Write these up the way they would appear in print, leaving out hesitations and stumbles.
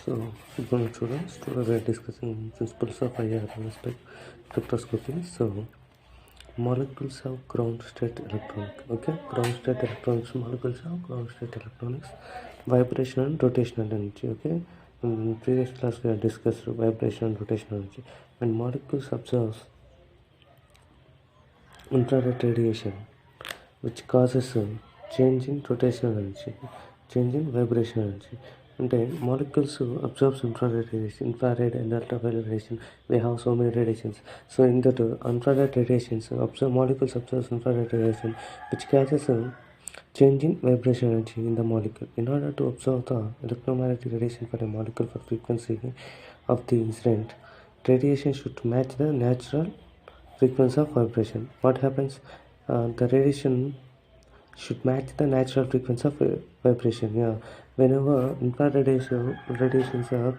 So good morning students. Today we are discussing principles of IR spectroscopy. So molecules have ground state electronics. Okay, ground state electronics molecules have ground state electronics, vibration and rotational energy. Okay, in previous class we have discussed vibration and rotational energy. When molecules absorb infrared radiation, which causes a change in rotational energy, change in vibration energy. అంటే molecules absorbs infrared radiation, infrared and ultraviolet radiation. We have so many radiations. So in that infrared radiations, molecules absorb infrared radiation, which causes a change in vibration energy in the molecule. In order to absorb the electromagnetic radiation for a molecule for frequency of the incident, radiation should match the natural frequency of vibration. What happens? The radiation should match the natural frequency of vibration. Yeah, whenever infrared radiations are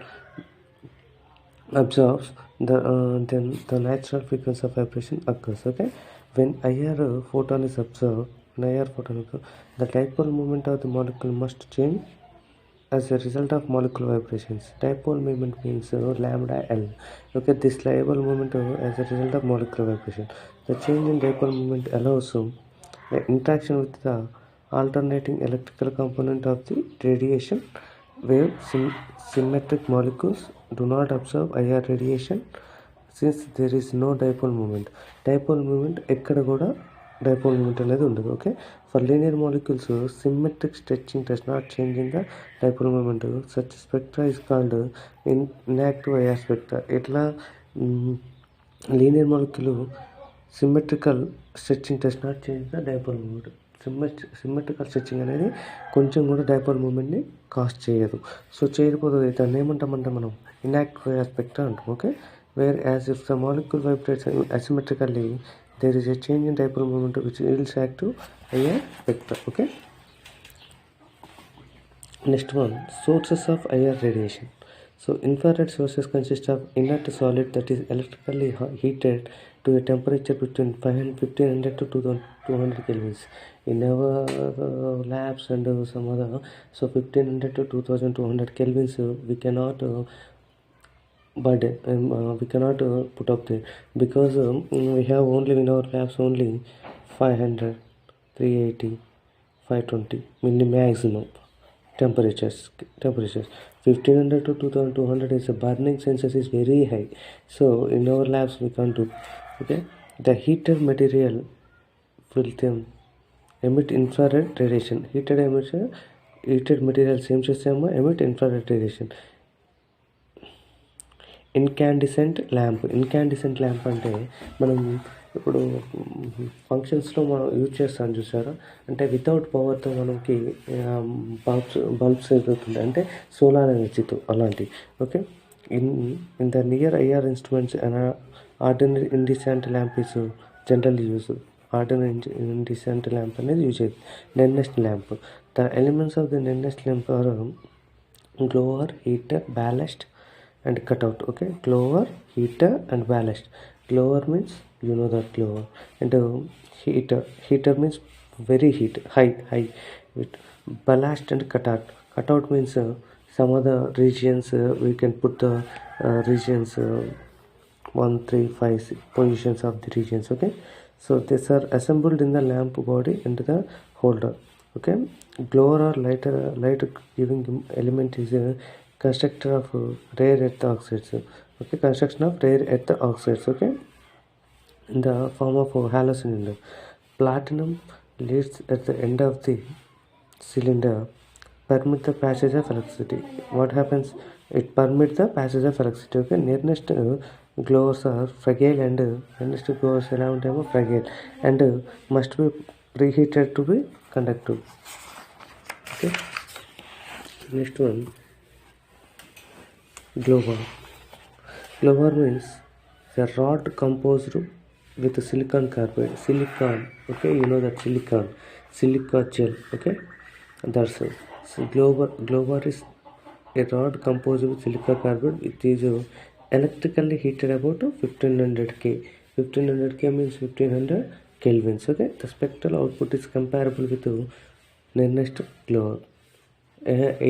absorbs, then the natural frequency of vibration occurs. Okay, when IR photon is absorbed, the dipole moment of the molecule must change as a result of molecular vibrations. Dipole moment means lambda L. Okay, this dipole moment as a result of molecular vibration. The change in dipole moment allows the interaction with the alternating electrical component of the radiation wave. Symmetric molecules do not absorb IR radiation since there is no dipole moment. Dipole moment ekkada kuda dipole moment అనేది ఉండదు. Okay, for linear molecules symmetric stretching does not change in the dipole moment. Such spectra is called inactive IR spectra. ఇట్లా linear molecule symmetrical stretching does not change the dipole moment. Symmetrical stretching అనేది కొంచెం కూడా dipole మూమెంట్ని cast చేయదు. So చేయకపోతే దాన్ని ఏమంటామంటే మనం ఇన్యాక్టివ్ ఐఆర్ స్పెక్ట్రా అంటాం. Okay, where as if the molecule vibrates asymmetrically, there is a change in dipole moment which yields active IR spectra. Okay, next one, sources of IR radiation. So infrared sources consist of inert solid that is electrically heated to a temperature between 1500 to 2200 kelvins. In our labs and some other, so 1500 to 2200 kelvins we cannot but we cannot put up there because we have only in our labs only 500, 380, 520 milli maximum temperatures. 1500 to 2200 is a burning census is very high, so in our labs we can't do. Okay, the heated material will then emit infrared radiation. Heated materials ఏం చేస్తామో emit infrared radiation. Incandescent lamp అంటే మనం ఇప్పుడు ఫంక్షన్స్లో మనం use చేస్తాం చూసారా, అంటే వితౌట్ పవర్తో మనకి బల్బ్స్ ఎదుగుతుంది, అంటే సోలార్ ఎనర్జీతో అలాంటి. Okay, in the near IR instruments ordinary incandescent lamp is general use. Ordinary incandescent lamp అనేది యూజ్ అయ్యింది. Nernst lamp, the elements of the Nernst lamp are glower, heater, ballast and cutout. Okay, glower, heater and ballast. Glower means you know that glower, and heater means very heat, high with ballast and cutout means some other regions we can put the regions 1, 3, 5, 6 positions of the regions. Okay, so these are assembled in the lamp body and the holder. Okay, glower or light giving element is a constructor of rare earth oxides. Okay, construction of rare earth oxides. Okay, in the form of a hollow cylinder. Platinum leads at the end of the cylinder permit the passage of electricity. What happens? It permits the passage of electricity. Okay, nearest glowers are fragile and nearest glowers around them are fragile and must be preheated to be conductive. Okay, next one, glower means a rod composed with silicon carbide. Okay, you know that silica gel. Okay, that's it. So glower is a rod composed with silica carbide. It is electrically heated about 1500 K. 1500 K means 1500 kelvins. Okay, the spectral output is comparable with nearest glower.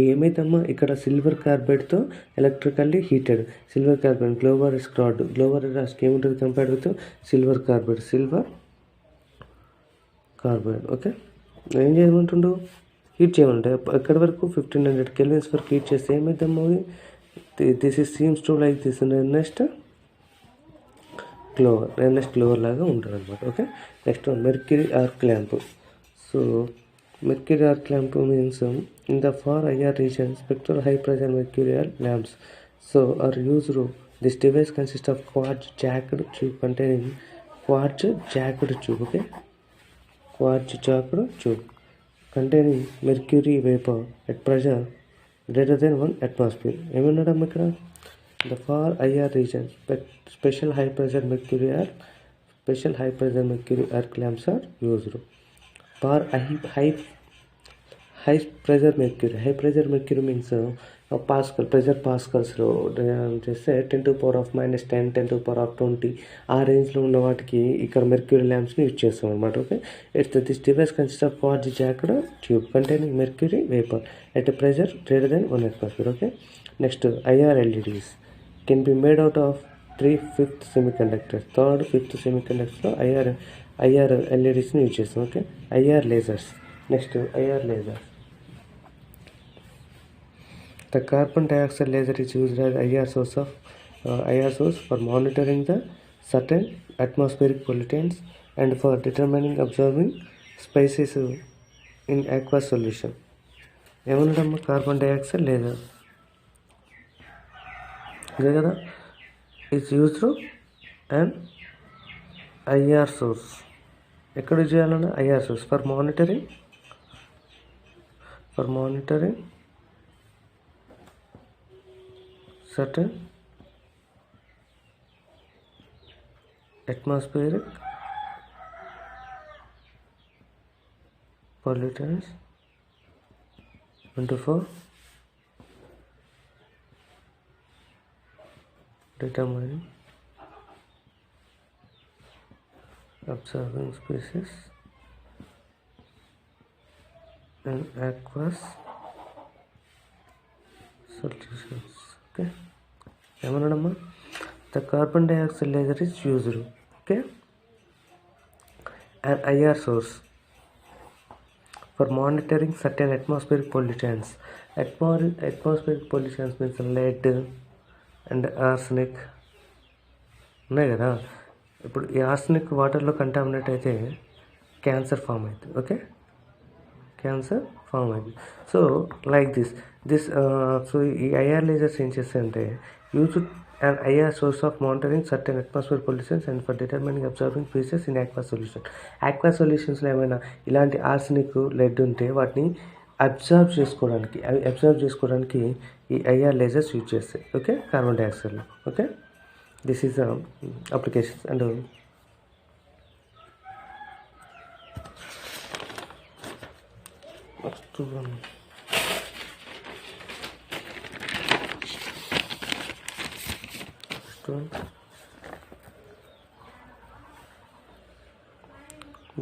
ఏమైందమ్మా ఇక్కడ silver కార్బైడ్తో electrically heated. Silver carbide globar is rod. Globar రాడ్కి ఏముంటుంది compared with silver carbide. Okay, ఏం చేయమంటుండు, heat చేయమంటే ఎక్కడి వరకు 1500 కెల్విన్స్ వరకు హీట్ చేస్తే ఏమైందమ్మా, this is seems to like this next Clover లాగా ఉంటుంది అనమాట. Okay, next mercury arc lamp. So mercury arc lamp means in the far IR region, spectral high pressure mercurial lamps so are used. This device consists of quartz jacked tube containing okay, quartz jacked tube containing mercury vapor at pressure greater than 1 atmosphere. ఏమన్నాడమ్మ ఇక్కడ, the far IR region special high pressure mercury arc lamps are used. For high pressure mercury means Pascal pressure pascals లో చేస్తే 10 to power of minus 10, 10 to power of 20 ఆ రేంజ్లో ఉన్న వాటికి ఇక్కడ mercury ల్యాంప్స్ని use చేస్తాం అనమాట. Okay, this device consist of quartz jacked tube containing mercury vapor at a pressure greater than 1 atmosphere. Okay, next IR LEDs can be made out of 3/5 semiconductors. 3rd 5th semiconductors లో IR LEDస్ని use చేస్తాం. Okay, IR lasers. Next IR lasers. The carbon dioxide laser is used as IR source for monitoring the certain atmospheric pollutants and for determining observing species in aqueous solution. ఏమన్నాడమ్మా, carbon dioxide laser ఇదే కదా, it's used and IR source. ఎక్కడ చేయాలన్నా IR source for monitoring certain atmospheric pollutants and for determining observing species in aqueous solutions. Okay, ఏమన్నాడమ్మా, the carbon dioxide laser is used, okay, an IR source for monitoring certain atmospheric pollutants. Atmospheric pollutants means lead and arsenic ఉన్నాయి కదా. ఇప్పుడు ఈ arsenic వాటర్లో contaminate అయితే cancer form అవుతుంది. Okay, cancer form అయింది. So like this so ఈ IR lasers ఏం చేస్తాయంటే use and IR source of monitoring certain atmospheric pollutants and for determining observing species in aqueous solution. aqueous solutionsలో ఏమైనా ఇలాంటి arsenic lead ఉంటే వాటిని observe చేసుకోవడానికి ఈ IR lasers యూజ్ చేస్తాయి. ఓకే, కార్బన్ డైఆక్సైడ్లో. Okay, this is applications and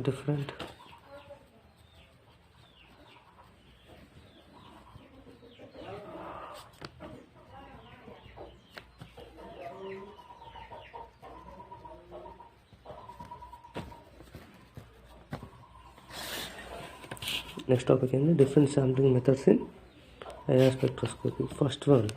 different next topic is different sampling methods in IR spectroscopy. First one,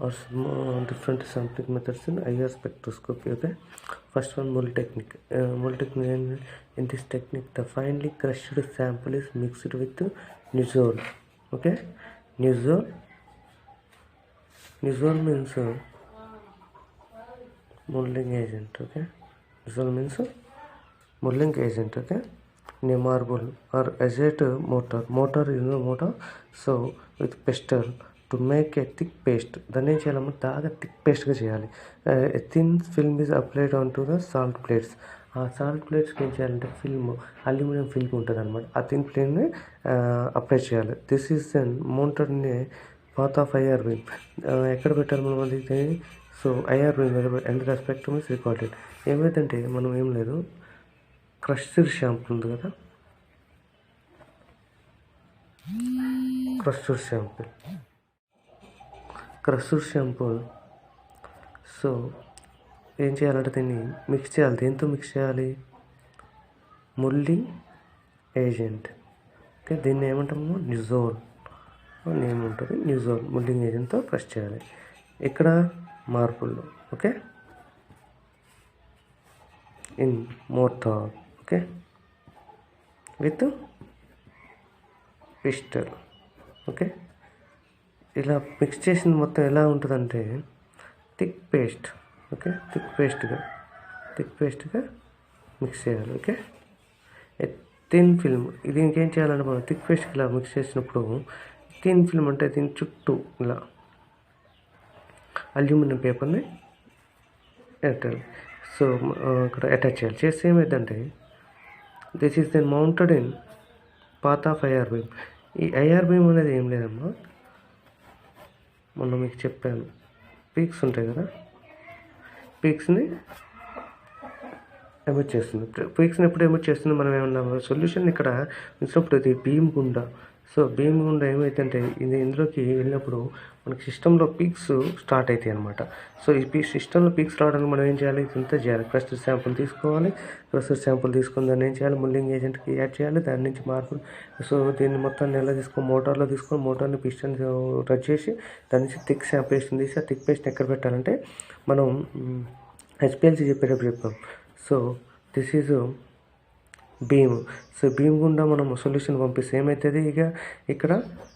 or some different sampling methods in IR spectroscopy. Okay, first one, mole technique. Mole technique, in this technique the finely crushed sample is mixed with nizole. Okay, nizole means molding agent. Okay, nizole means molding agent. Okay, in a marble or azate mortar is a mortar, so with pestle to make a thick paste. దాన్ని ఏం చేయాలమ్మా, బాగా thick పేస్ట్గా చేయాలి. A thin film is applied onto the salt plates. ఆ salt ప్లేట్స్కి ఏం చేయాలంటే film, aluminium film ఉంటుంది అనమాట. ఆ థిన్ ఫిల్మ్ని అప్లై చేయాలి. This is then mounted in a path of IR beam. ఎక్కడ పెట్టాలి మనం అది? So IR beam and the spectrum is recorded. ఏమైందంటే మనం ఏం లేదు, క్రష్డ్ షాంపూ ఉంది కదా, క్రష్డ్ షాంపూ. సో ఏం చేయాలంటే దీన్ని మిక్స్ చేయాలి. దేంతో మిక్స్ చేయాలి? Moulding agent. ఓకే, దీన్ని ఏమంటాము? నిజోల్ నేమ్ ఉంటుంది. నిజోల్ మోల్డింగ్ ఏజెంట్తో క్రష్ చేయాలి. ఇక్కడ మార్పుల్లో. Okay, in mortar. Okay, with pestle. Okay, ఇలా మిక్స్ చేసింది మొత్తం ఎలా ఉంటుందంటే థిక్ పేస్ట్. ఓకే, థిక్ పేస్ట్గా మిక్స్ చేయాలి. Okay, thin film. ఇది ఇంకేం చేయాలంటే మనం థిక్ పేస్ట్కి ఇలా మిక్స్ చేసినప్పుడు థిన్ ఫిల్మ్ అంటే దీని చుట్టూ ఇలా అల్యూమినియం పేపర్ని పెట్టాలి. సో ఇక్కడ అటాచ్ చేయాలి. చేస్తే ఏమైందంటే this is then mounted in path of IR beam. ఈ ఐఆర్ బీమ్ అనేది ఏం లేదమ్మా, మొన్న మీకు చెప్పాను, పీక్స్ ఉంటాయి కదా, పీక్స్ని ఎమిట్ చేస్తుంది. పీక్స్ని ఎప్పుడు ఎమిట్ చేస్తుంది? మనం ఏమన్నా సొల్యూషన్ ఇక్కడ ఇచ్చినప్పుడు ఇది బీమ్ గుండా. సో బీమ్ గుండా ఏమైతుందంటే ఇందులోకి వెళ్ళినప్పుడు మనకి సిస్టంలో పీక్స్ స్టార్ట్ అవుతాయి అనమాట. సో ఈ సిస్టంలో పీక్స్ రావడానికి మనం ఏం చేయాలి? ఇంత చేయాలి. క్రస్ట్ శాంపుల్ తీసుకోవాలి. క్రస్ట్ శాంపుల్ తీసుకుని దాన్ని ఏం చేయాలి? మోల్డింగ్ ఏజెంట్కి యాడ్ చేయాలి. దాని నుంచి మార్పులు. సో దీన్ని మొత్తాన్ని ఎలా మోటార్లో తీసుకొని మోటార్ని పిస్టన్ రచ్ చేసి దాని నుంచి థిక్ పేస్ట్ని తీసి ఆ థిక్ పేస్ట్ని ఎక్కడ పెట్టాలంటే మనం HPLC చెప్పేటప్పుడు చెప్పాం. So this is beam. So beam గుండా మనం సొల్యూషన్ పంపిస్తే ఏమవుతుంది? ఇక ఇక్కడ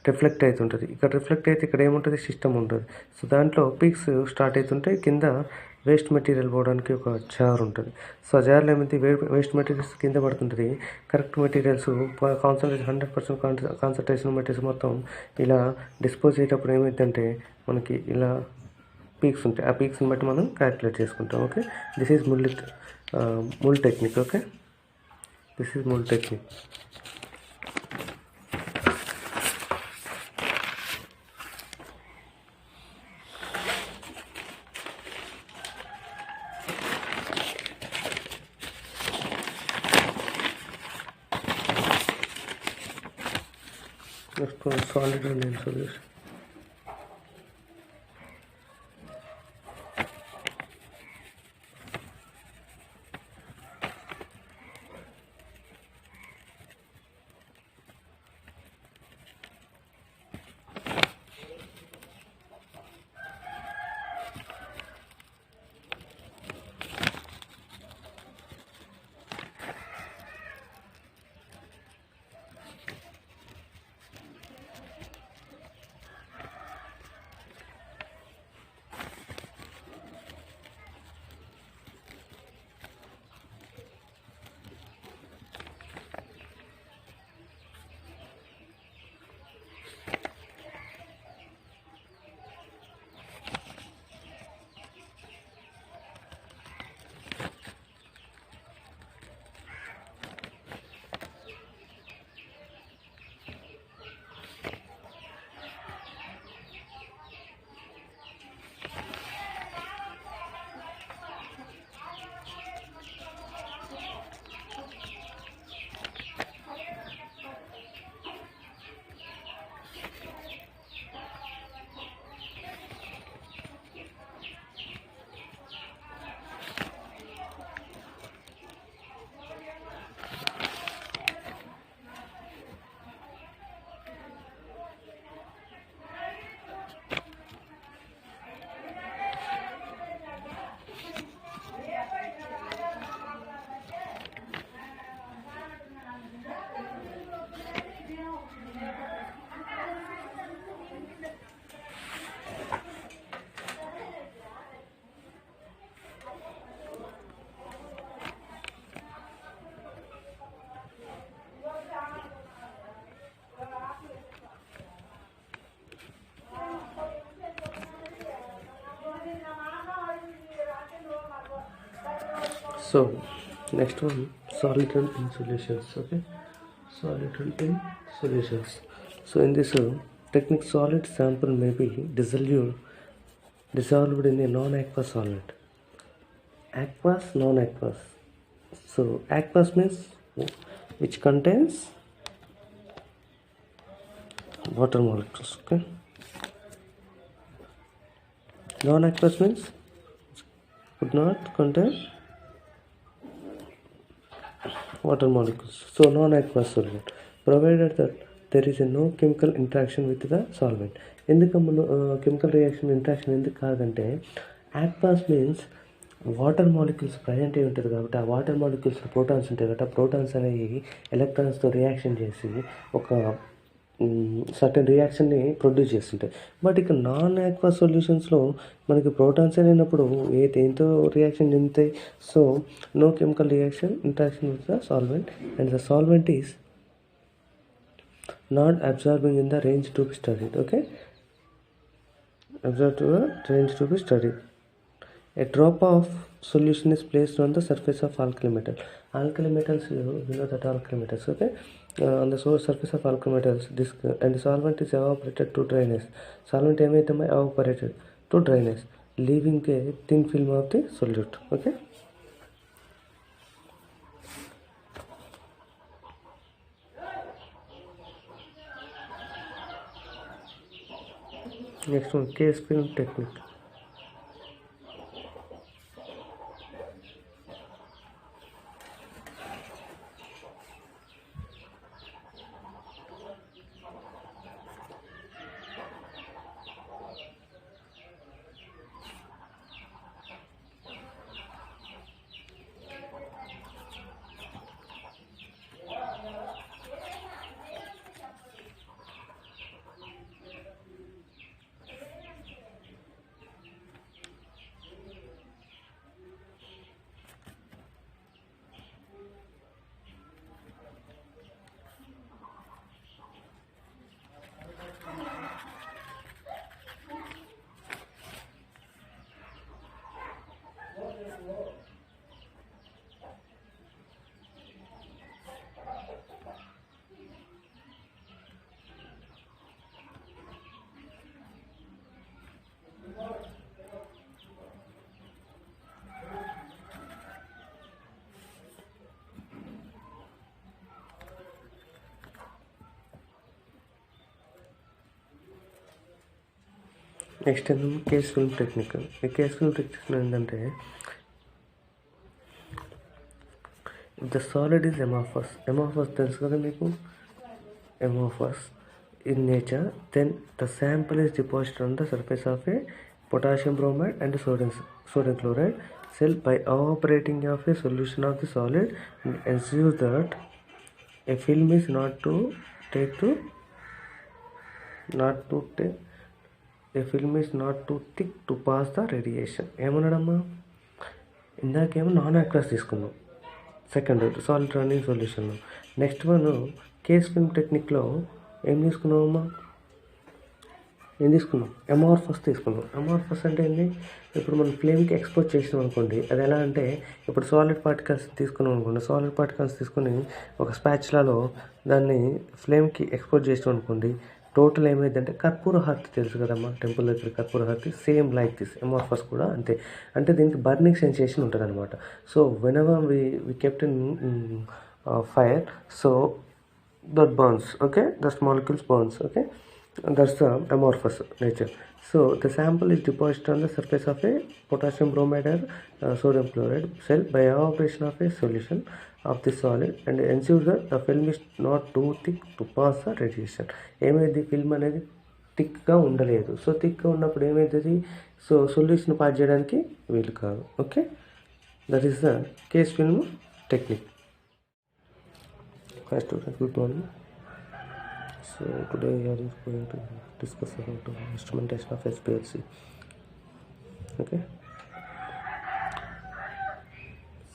రిఫ్లెక్ట్ అవుతుంటుంది. ఇక్కడ రిఫ్లెక్ట్ అయితే ఇక్కడ ఏముంటుంది? సిస్టమ్ ఉంటుంది. సో దాంట్లో పీక్స్ స్టార్ట్ అవుతుంటే కింద వేస్ట్ మెటీరియల్ పోవడానికి ఒక జార్ ఉంటుంది. సో ఆ జార్లో ఏమైతే వేస్ట్ మెటీరియల్స్ కింద పడుతుంటుంది. Correct materials concentration 100% concentration materials మొత్తం ఇలా డిస్పోజ్ అయ్యేటప్పుడు ఏమైందంటే మనకి ఇలా పీక్స్ ఉంటాయి. ఆ పీక్స్ని బట్టి మనం క్యాలిక్యులేట్ చేసుకుంటాం. Okay, this is mould technique. Okay, this is mold technique. Next one, solid anion solution. So next one, solidant in solutions. Okay, solidant in solutions. So in this technique, solid sample may be dissolved in a non-aqueous solvent. Aqueous, non-aqueous. So aqueous means which contains water molecules. Okay, non-aqueous means could not contain water molecules. So non-aqueous solvent, provided that there is no chemical interaction with the solvent. ఎందుకు chemical reaction interaction ఎందుకు కాదంటే, aqueous means water molecules present అయి ఉంటుంది కాబట్టి ఆ water molecules protons ఉంటాయి కాబట్టి ఆ ప్రోటాన్స్ అనేవి ఎలక్ట్రాన్స్తో రియాక్షన్ చేసి ఒక సర్టెన్ రియాక్షన్ని ప్రొడ్యూస్ చేస్తుంటాయి. బట్ ఇక నాన్ యాక్వస్ సొల్యూషన్స్లో మనకి ప్రోటాన్స్ అయినప్పుడు దేంతో రియాక్షన్ చెందుతాయి. So no chemical reaction interaction with the solvent and the solvent is not absorbing in the range to be studied. Okay, observe to the range to be studied. A drop of solution is placed on the surface of alkali metal. Alkali metals, you know that alkali metals, okay? On the surface of alkali metals, and the solvent is evaporated to dryness. Solvent ఏమైతే evaporated to dryness, leaving a thin film of the solute. Okay. Next one, case film technique. Next ఏంటంటే case film technique. ఈ case film technique ఏంటంటే, the solid is amorphous. Amorphous తెలుసు కదా మీకు, amorphous in nature, then the sample is deposited on the surface of a potassium bromide and sodium chloride cell by evaporating of a solution of the solid, and ensure that a film is not too thick to pass the radiation. ఏమన్నాడమ్మా, ఇందాకేమో non aqueous తీసుకున్నాం second solid running సొల్యూషన్లో. Next one case film టెక్నిక్లో ఏం తీసుకున్నామమ్మా, amorphous తీసుకున్నాం. Amorphous అంటే ఏంటి, ఇప్పుడు మనం ఫ్లేమ్కి ఎక్స్పోజ్ చేసినాం అనుకోండి, అది ఎలా అంటే, ఇప్పుడు సాలిడ్ పార్టికల్స్ తీసుకున్నాం అనుకోండి, సాలిడ్ పార్టికల్స్ తీసుకుని ఒక స్పాచులాలో దాన్ని ఫ్లేమ్కి ఎక్స్పోజ్ చేసినాం అనుకోండి, టోటల్ ఏమైందంటే కర్పూర హారతి తెలుసు కదమ్మా, టెంపుల్ దగ్గర కర్పూర హారతి, సేమ్ లైక్ దిస్ ఎమార్ఫస్ కూడా అంతే. అంటే దీనికి బర్నింగ్ సెన్సేషన్ ఉంటుంది అనమాట. So whenever we kept in fire, so that burns, okay, the molecules burns, okay, that's the amorphous nature. So the sample is deposited on the surface of a potassium bromide or sodium chloride cell by evaporation of a solution of the solid, and ensure that the film is not too thick to pass the radiation. ఏమైంది, film అనేది థిక్గా ఉండలేదు. So థిక్గా ఉన్నప్పుడు ఏమవుతుంది, so solution pass చేయడానికి వీలు కాదు. Okay, that is the case film technique. Hi students, good morning. So today we are going to discuss about instrumentation of HPLC. Okay,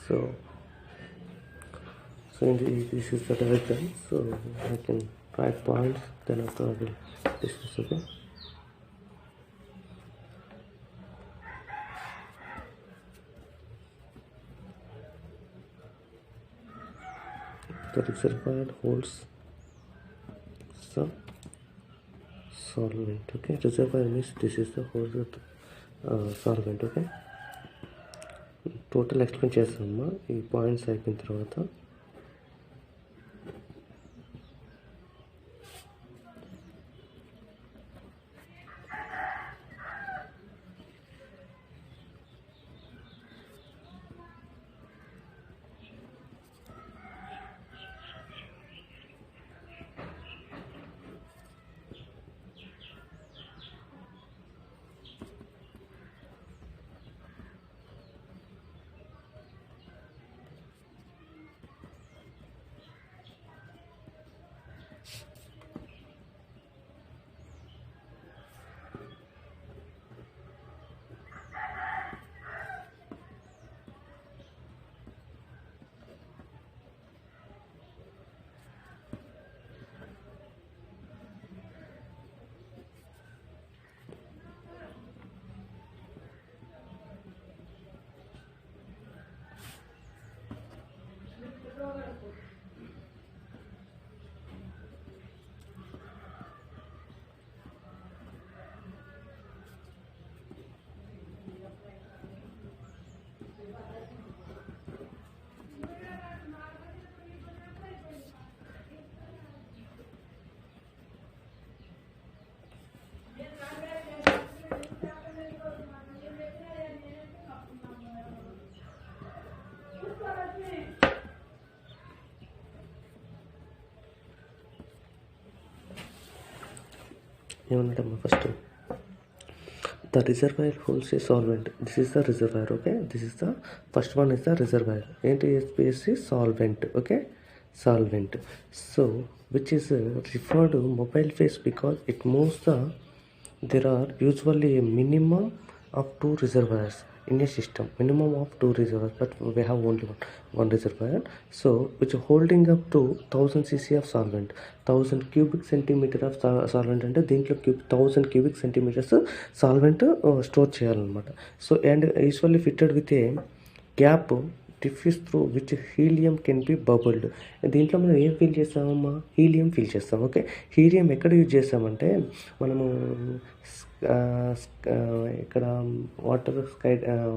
so this is the diagram, so I can write points, then after I will discuss. Okay, the reservoir holds the solvent. Okay, reservoir means this is the holds of solvent. Okay, total explain చేస్తామమ్మా ఈ points అయిపోయిన తర్వాత. ఏమన్నాడమ్మా first the reservoir holds a solvent. This is the reservoir. Okay, this is the first one is the reservoir. HPLC solvent. Okay, solvent. So which is referred to mobile phase because it moves there are usually a minimum of 2 reservoirs in a system, minimum of 2 reservoirs, but we have only one reservoir, so which holding up to 1000 cc of solvent, 1000 cubic centimeter of solvent అంటే దీంట్లో 1000 cubic centimeters solvent store చేయాలన్నమాట. So and usually fitted with a gap diffuse through which helium can be bubbled. దీంట్లో మనం ఏం feel చేస్తామమ్మా, helium feel చేస్తాం. Okay, helium ఎక్కడ use చేస్తామంటే మనము ఇక్కడ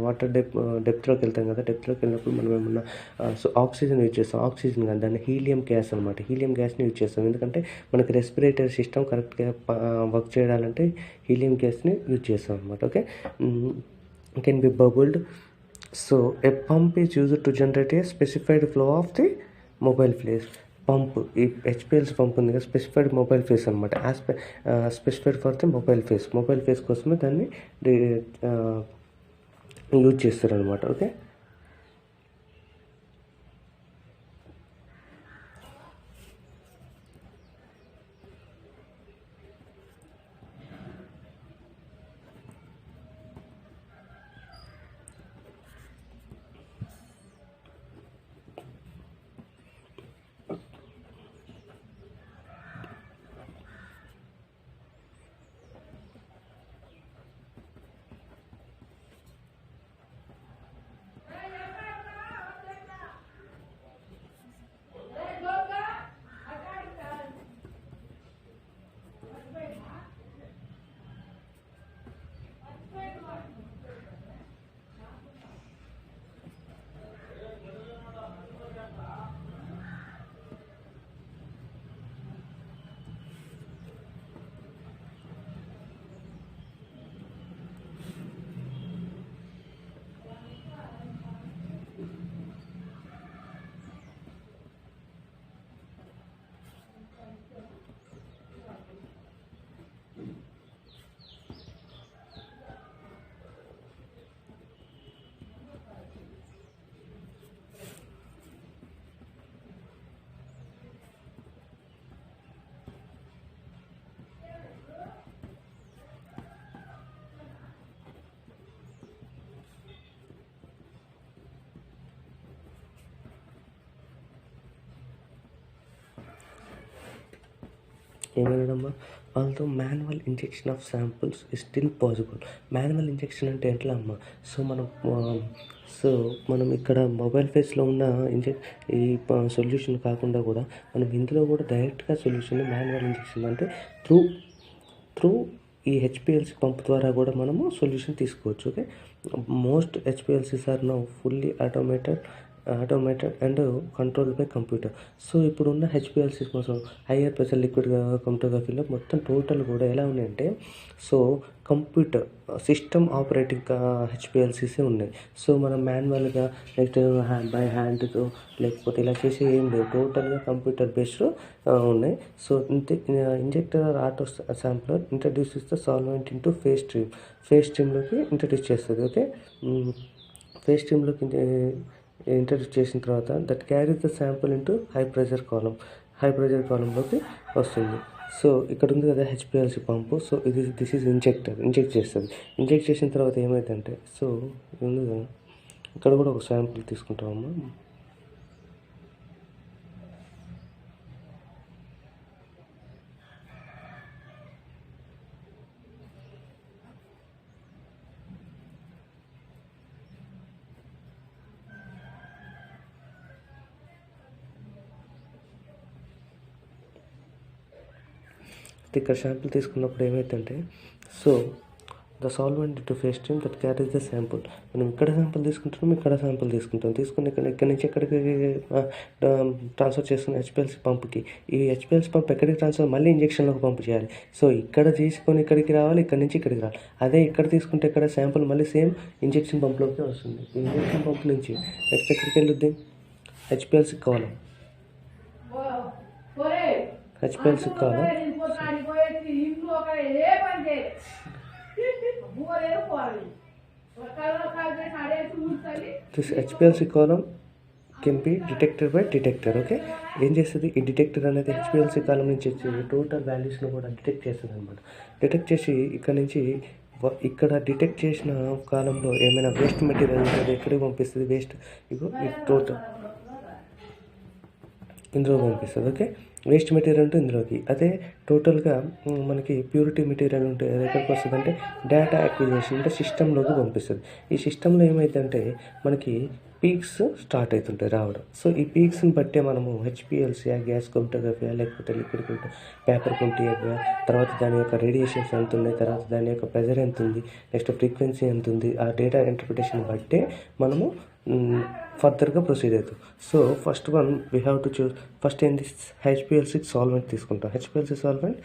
వాటర్ డెప్త్లోకి వెళ్తాం కదా, డెప్త్లోకి వెళ్ళినప్పుడు మనం ఏమన్నా ఆక్సిజన్ యూజ్ చేస్తాం. ఆక్సిజన్ కానీ దాన్ని హీలియం గ్యాస్ అనమాట, హీలియం గ్యాస్ని యూజ్ చేస్తాం. ఎందుకంటే మనకి రెస్పిరేటరీ సిస్టమ్ కరెక్ట్గా వర్క్ చేయాలంటే హీలియం గ్యాస్ని యూజ్ చేస్తాం అనమాట. Okay, can be bubbled. So a pump is used to generate a specified flow of the mobile phase. Pump ఈ హెచ్పిఎల్సి పంప్ ఉంది కదా, స్పెసిఫైడ్ మొబైల్ ఫేస్ అనమాట. Specified for the mobile phase, mobile phase కోసమే దాన్ని use చేస్తారనమాట. Okay, ఏమన్నాడమ్మా, although manual injection of samples is still possible. Manual injection అంటే ఎట్లా అమ్మా, మనం ఇక్కడ మొబైల్ ఫేస్లో ఉన్న ఈ సొల్యూషన్ కాకుండా కూడా మనం ఇందులో కూడా డైరెక్ట్గా సొల్యూషన్ మాన్యువల్ ఇంజెక్షన్ అంటే త్రూ ఈ హెచ్పిఎల్సి పంప్ ద్వారా కూడా మనము సొల్యూషన్ తీసుకోవచ్చు. Okay, most HPLCs are now fully automated and controlled by computer. So ఇప్పుడున్న హెచ్పిఎల్సీ కోసం హయ్యర్ ప్రెషర్ లిక్విడ్ క్రోమటోగ్రఫీలో మొత్తం టోటల్ కూడా ఎలా ఉన్నాయంటే, సో కంప్యూటర్ సిస్టమ్ ఆపరేటింగ్ హెచ్పిఎల్సీసే ఉన్నాయి. సో మనం మాన్యువల్గా నెక్స్ట్ బై హ్యాండ్తో లేకపోతే ఇలా చేసి ఏం లేదు, టోటల్గా కంప్యూటర్ బేస్డ్ ఉన్నాయి. So injector auto sampler introduces the solvent into phase స్ట్రీమ్లోకి ఇంట్రడ్యూస్ చేస్తుంది. ఓకే, ఫేస్ స్ట్రీమ్లోకి ఇంట్రడ్యూస్ చేసిన తర్వాత that carries the sample into high pressure కాలంలోకి వస్తుంది. సో ఇక్కడ ఉంది కదా HPLC pump. So this is inject చేస్తుంది. ఇంజెక్ట్ చేసిన తర్వాత ఏమైందంటే, సో ఉంది కదా, ఇక్కడ కూడా ఒక శాంపుల్ తీసుకుంటామమ్మా. ఇక్కడ శాంపుల్ తీసుకున్నప్పుడు ఏమైందంటే, so the solvent into face stream that carries the sample. మనం ఇక్కడ శాంపుల్ తీసుకుంటున్నాం, ఇక్కడ శాంపుల్ తీసుకుని ఇక్కడ నుంచి ఎక్కడికి ట్రాన్స్ఫర్ చేస్తున్న హెచ్పిఎల్సి పంప్కి. ఈ హెచ్పిఎల్సి పంప్ ఎక్కడికి ట్రాన్స్ఫర్, మళ్ళీ ఇంజెక్షన్లోకి పంప్ చేయాలి. సో ఇక్కడ తీసుకొని ఇక్కడికి రావాలి, ఇక్కడ నుంచి ఇక్కడికి రావాలి. అదే ఇక్కడ తీసుకుంటే ఇక్కడ శాంపుల్ మళ్ళీ సేమ్ ఇంజెక్షన్ పంప్లోకి వస్తుంది. ఈ ఇంజెక్షన్ పంప్ నుంచి నెక్స్ట్ ఎక్కడికి వెళ్ళొద్ది, HPLC column this HPLC column can be detected by detector. Okay, ఏం చేస్తుంది ఈ డిటెక్టర్ అనేది హెచ్పిఎల్సి కాలం నుంచి వచ్చే టోటల్ వాల్యూస్ను కూడా డిటెక్ట్ చేస్తుంది అనమాట. డిటెక్ట్ చేసి ఇక్కడ నుంచి ఇక్కడ డిటెక్ట్ చేసిన కాలంలో ఏమైనా వేస్ట్ మెటీరియల్ ఉంటుంది ఎక్కడికి పంపిస్తుంది, వేస్ట్ టోటల్ ఇందులో పంపిస్తుంది. ఓకే, వేస్ట్ మెటీరియల్ ఉంటే ఇందులోకి, అదే టోటల్గా మనకి ప్యూరిటీ మెటీరియల్ ఉంటే అది ఎక్కడికి వస్తుంది అంటే డేటా యాక్విజిషన్ అంటే సిస్టంలోకి పంపిస్తుంది. ఈ సిస్టంలో ఏమైందంటే మనకి పీక్స్ స్టార్ట్ అవుతుంటాయి రావడం. సో ఈ పీక్స్ని బట్టే మనము హెచ్పిఎల్సీ గ్యాస్ క్రోమటోగ్రఫీ లేకపోతే లిక్విడ్ పేపర్ క్రోమటోగ్రఫీ, తర్వాత దాని యొక్క రేడియేషన్స్ ఎంత ఉన్నాయి, తర్వాత దాని యొక్క ప్రెజర్ ఎంత ఉంది, నెక్స్ట్ ఫ్రీక్వెన్సీ ఎంత ఉంది, ఆ డేటా ఇంటర్ప్రిటేషన్ బట్టే మనము ఫర్దర్గా ప్రొసీడ్ అవుతాం. So first we have to choose first ఏంటి, హెచ్పిఎల్సి సాల్వెంట్ తీసుకుంటాం. హెచ్పిఎల్సి సాల్వెంట్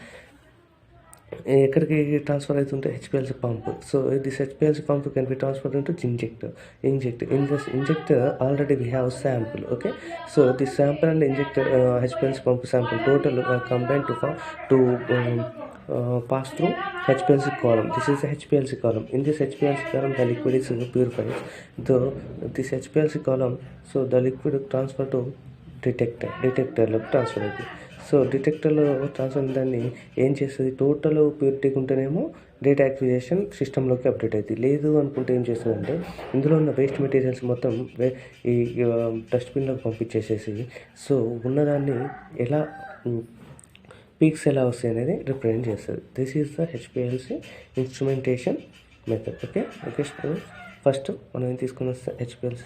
ఎక్కడికి ట్రాన్స్ఫర్ అవుతుంటే HPLC pump. So this HPLC pump can be transfer into injector. In this injector already we have sample. Okay, so this sample and injector HPLC pump sample total combine to pass through HPLC column. This is the HPLC column. In this HPLC column, the liquid is purified. This HPLC column, so the liquid transfer to detector transfer అవుతుంది. So డిటెక్టర్లో transfer దాన్ని ఏం చేస్తుంది, total ప్యూరిటీకి ఉంటేనేమో data acquisition సిస్టంలోకి update అవుతుంది. లేదు అనుకుంటే ఏం చేస్తుందంటే ఇందులో ఉన్న వేస్ట్ మెటీరియల్స్ మొత్తం ఈ డస్ట్బిన్లోకి పంపించేసేసి సో ఉన్నదాన్ని ఎలా పీక్స్ ఎలా వస్తాయి అనేది రిప్రజెంట్ చేస్తుంది. This is the HPLC instrumentation method. Okay, first మనం ఏం తీసుకున్నాం, హెచ్పిఎల్సి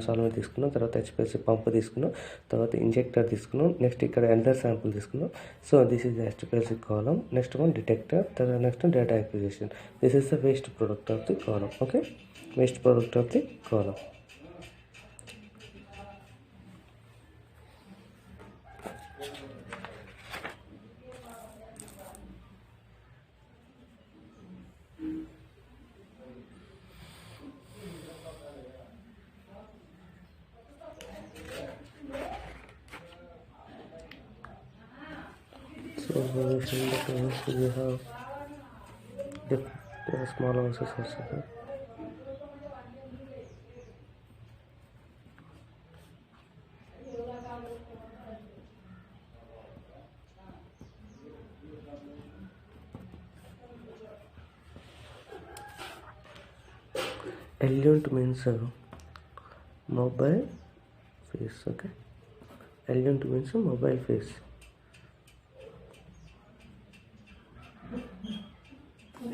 సాల్వెంట్ తీసుకున్నాం, తర్వాత హెచ్పిఎల్సి పంప్ తీసుకున్నాం, తర్వాత ఇంజెక్టర్ తీసుకున్నాం, నెక్స్ట్ ఇక్కడ ఎందర్ శాంపుల్ తీసుకున్నాం. So this is the HPLC column. Next one detector, తర్వాత next data acquisition. This is the waste product of the column. Okay, waste product of the column. So we have the small ounces also. Eluent means mobile face. Okay, eluent means mobile face.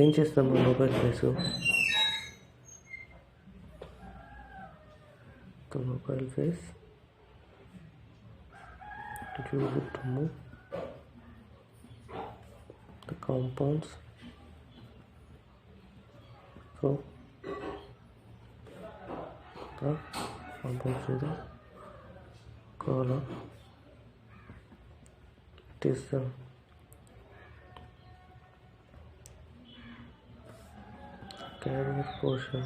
ఏం చేస్తాము mobile face the mobile face use it to move the compounds so the compounds to the column. It is the carrier portion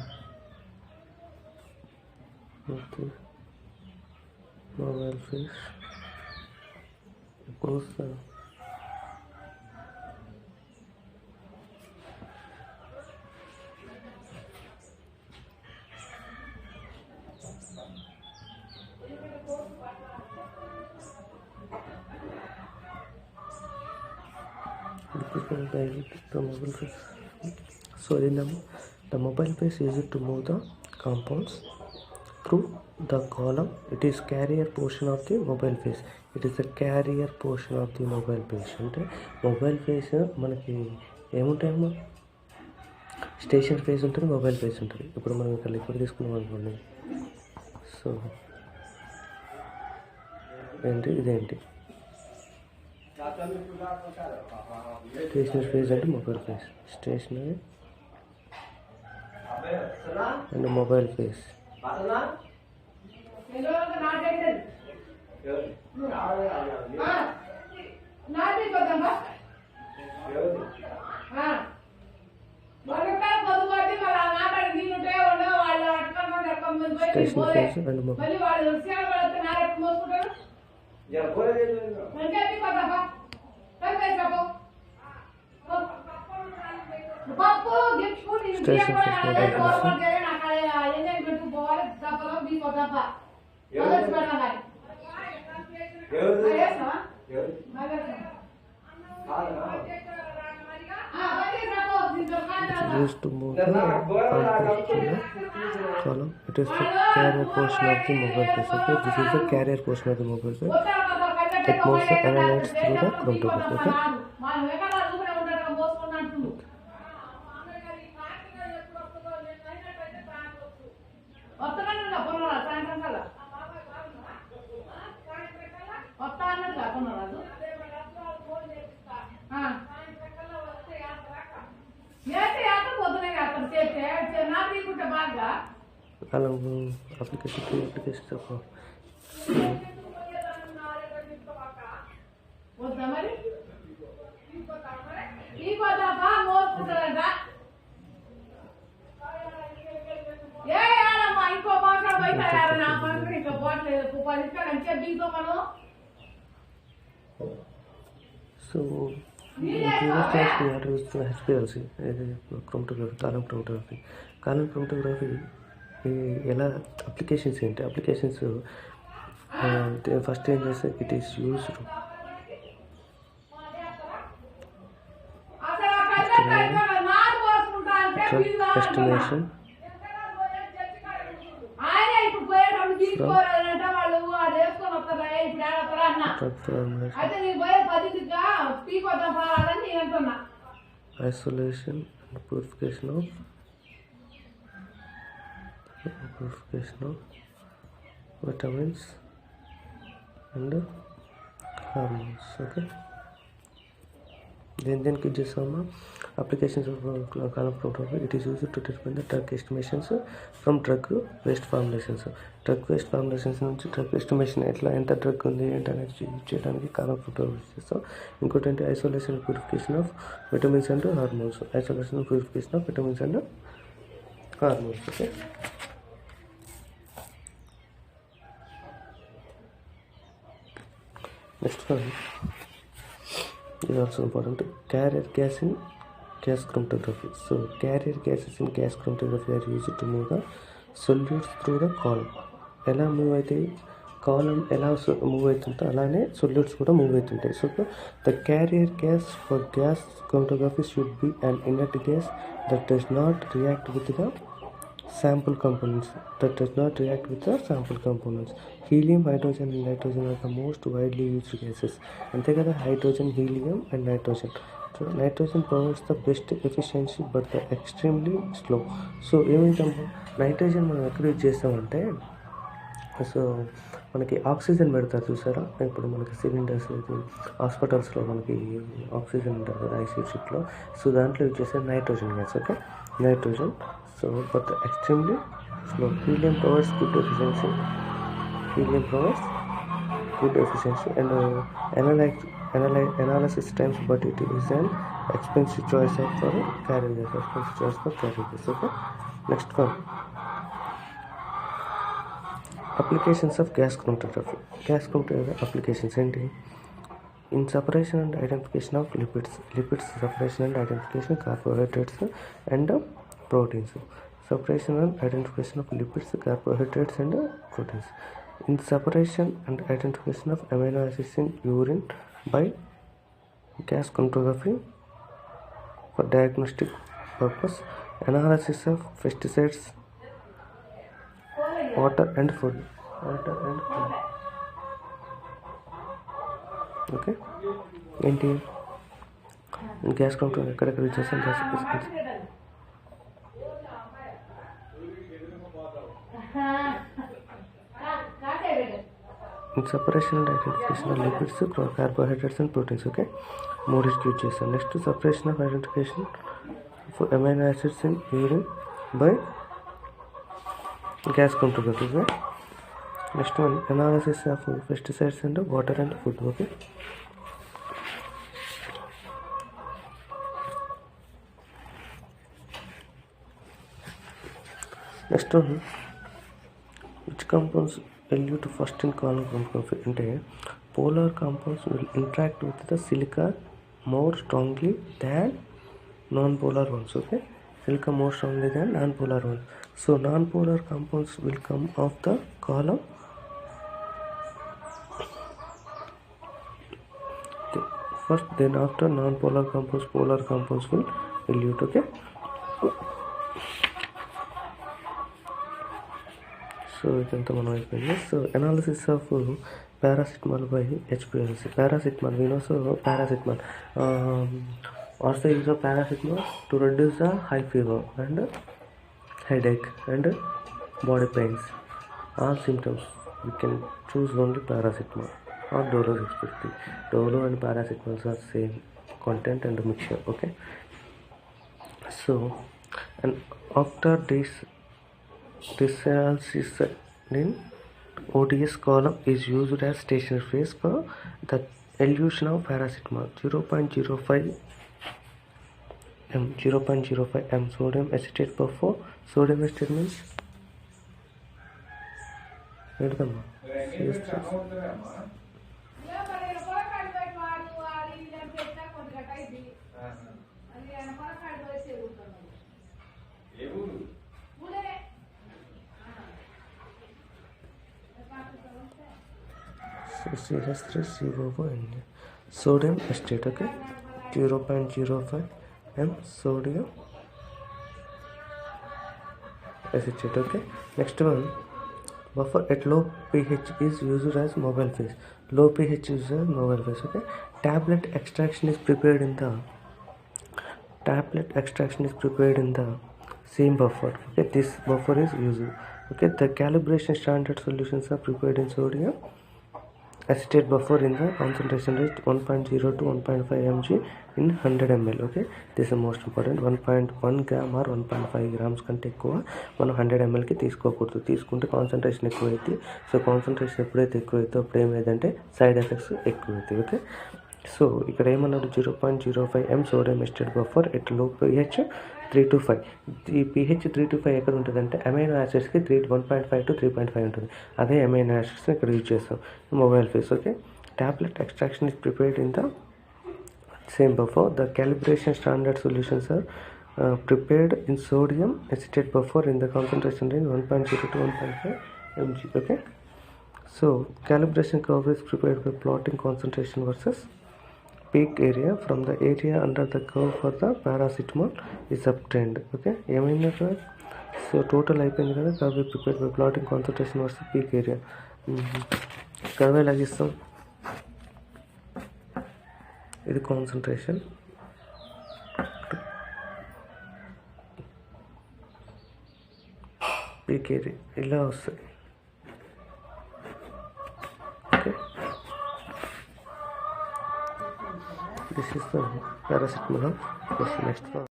of the mobile face. Suppose the mobile face. So the mobile face is used to move the compounds through the column. It is carrier portion of the mobile face. It is the carrier portion of the mobile face. అంటే mobile face మనకి ఏముంటాయమ్మా, station face ఉంటుంది, mobile face ఉంటుంది. ఇప్పుడు మనం ఇక్కడ liquid తీసుకున్నాం అనుకోండి. So ఏంటి ఇదేంటి స్టేషనరీ ఫేస్ అంటే mobile phase, stationary and mobile phase. Stationary phase and mobile. Station phase mobile used to move the compounds to the column. It is the carrier portion of the mobile face. Okay, this is the carrier portion of the mobile face. It moves the analytes through the chromatography. Okay. Kalau aplikasi apa? So previous class we had used HPLC, chromatography, column chromatography. Column chromatography ఎలా applications ఏంటి? Applications first ఏం చేస్తే it is used estimation isolation and purification of vitamins and hormones. Okay, then could just some applications of column chromatography. It is used to determine the drug estimations from drug waste formulations. Drug waste formulations నుంచి drug estimation ఎట్లా ఎంత drug ఉంది ఏంటనేది చేయడానికి column chromatography చేస్తాం. ఇంకోటి అంటే isolation and purification of vitamins and hormones. Isolation and purification of vitamins and hormones. Okay. Next one is also important. Carrier gas in gas chromatography. So carrier gases in gas chromatography are used to move the solutes through the column. ఎలా move అవుతాయి, column ఎలా move అవుతుందో అలానే solutes కూడా move అవుతుంటాయి. So the carrier gas for gas chromatography should be an inert gas that does not react with the sample components. Helium, hydrogen and nitrogen are the most widely used gases. అంతే కదా, hydrogen, helium and nitrogen next nitrogen provides the best efficiency but the extremely slow. So ఏమిటమ్మా nitrogen మనం ఎక్కడ use చేస్తామంటే so మనకి oxygen పెడతారు చూసారా, ఇప్పుడు మనకి సిలిండర్స్ హాస్పిటల్స్లో మనకి ఆక్సిజన్ ఉంటుంది కదా ఐసీయూ షిప్లో, సో దాంట్లో యూజ్ చేసే nitrogen gas. Okay nitrogen. So but extremely slow. Helium provides good efficiency. Helium provides good efficiency and analysis times, but it is an expensive choice for carriers. Okay. Next one, applications of gas chromatography. Gas chromatography applications ఏంటి? In separation and identification of lipids separation and identification of carbohydrates and proteins. Separation and identification of lipids, carbohydrates and proteins. In separation and identification of amino acids in urine by gas chromatography for diagnostic purpose. Analysis of pesticides, water and food. Okay. ఏంటి gas chromatography ఎక్కడెక్కడ use చేస్తాం? In separation and identification of lipids, carbohydrates and proteins. Okay, more is use చేస్తాం. Next, separation of identification for amino acids in urine by gas chromatography. Okay? Next one, analysis of pesticides and water and food. Okay. Next one, which compounds elude first in column chromatography అంటే polar compounds will interact with the silica more strongly than non-polar ones. Okay, silica more strongly than non-polar ones. So non-polar compounds will come off the column first, then after non-polar compounds, polar compounds will elute. Okay. So ఇదంతా మనం అయిపోయింది. So analysis of paracetamol by HPLC. Paracetamol, we know, so paracetamol. What's the use of paracetamol? To reduce the high fever and headache and body pains. All symptoms we can choose only paracetamol or Dolo 650. Dolo and paracetamol are same content and mixture. Okay. So and after this in ODS column is used as stationary phase for the elution of paracetamol. 0.05 m sodium acetate per 4. Sodium acetate means sodium acetate. Okay, 0.05 m sodium acetate. Okay. Next one, buffer at low pH is used as mobile phase. Low pH is a mobile phase. Okay. Tablet extraction is prepared in the same buffer. Okay, this buffer is used. Okay, the calibration standard solutions are prepared in sodium acetate buffer in the concentration rate 1.0 to 1.5 mg in 100 ml. Okay, this is most important. 1.1 gram or 1.5 grams కంటే ఎక్కువ మనం 100 ml కి తీసుకోకూడదు. తీసుకుంటే concentration ఎక్కువైతే, so concentration ఎప్పుడైతే ఎక్కువైతే అప్పుడు ఏమైందంటే సైడ్ ఎఫెక్ట్స్ ఎక్కువైతాయి. ఓకే, సో ఇక్కడ ఏమన్నాడు? 0.05 m sodium estate buffer at లో pH 3 to 5. ఈ pH 3 to 5 ఎక్కడ ఉంటుందంటే అమైనో యాసిడ్స్కి 1.5 to 3.5 ఉంటుంది. అదే అమైనో యాసిడ్స్ని ఇక్కడ యూజ్ చేస్తాం mobile face. Okay, tablet extraction is prepared in the same buffer. The calibration standard solutions are prepared in sodium acetate buffer in the concentration range 1.0 to 1.5 mg. Okay, so calibration curve is prepared by plotting concentration versus peak area from the area under the curve for the paracetamol is obtained. Okay, ఏమైంది sir? So total అయిపోయింది కదా. Curve prepared by plotting concentration versus peak area. Curve ఎలాగిస్తాం? ఇది concentration, leakage ఇలా వస్తుంది. Okay, this is the paracetamol. Next